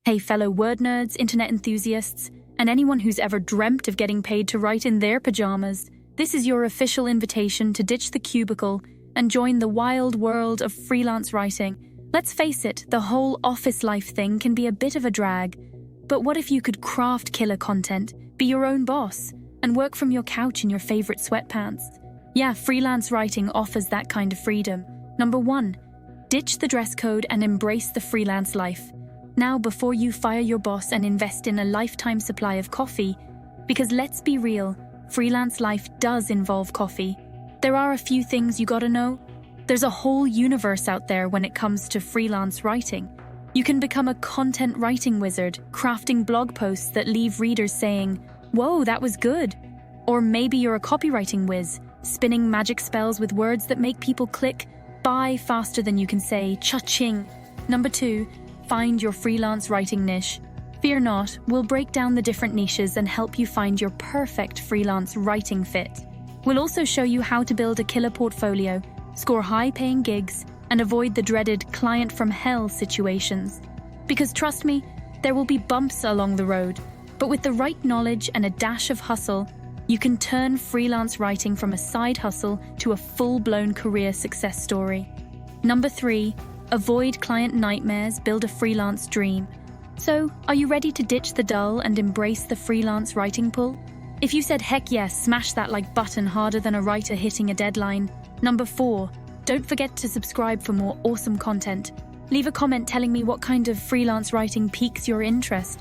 Hey, fellow word nerds, internet enthusiasts, and anyone who's ever dreamt of getting paid to write in their pajamas, this is your official invitation to ditch the cubicle and join the wild world of freelance writing. Let's face it, the whole office life thing can be a bit of a drag. But what if you could craft killer content, be your own boss, and work from your couch in your favorite sweatpants? Yeah, freelance writing offers that kind of freedom. Number 1, ditch the dress code and embrace the freelance life. Now, before you fire your boss and invest in a lifetime supply of coffee, because let's be real, freelance life does involve coffee. There are a few things you gotta know. There's a whole universe out there when it comes to freelance writing. You can become a content writing wizard, crafting blog posts that leave readers saying, "Whoa, that was good." Or maybe you're a copywriting whiz, spinning magic spells with words that make people click buy faster than you can say cha-ching. Number 2, find your freelance writing niche. Fear not, we'll break down the different niches and help you find your perfect freelance writing fit. We'll also show you how to build a killer portfolio, score high-paying gigs, and avoid the dreaded client from hell situations. Because trust me, there will be bumps along the road, but with the right knowledge and a dash of hustle, you can turn freelance writing from a side hustle to a full-blown career success story. Number 3, avoid client nightmares, build a freelance dream. So, are you ready to ditch the dull and embrace the freelance writing pull? If you said heck yes, smash that like button harder than a writer hitting a deadline. Number 4, don't forget to subscribe for more awesome content. Leave a comment telling me what kind of freelance writing piques your interest,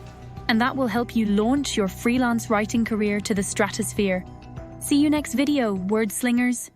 and that will help you launch your freelance writing career to the stratosphere. See you next video, word slingers.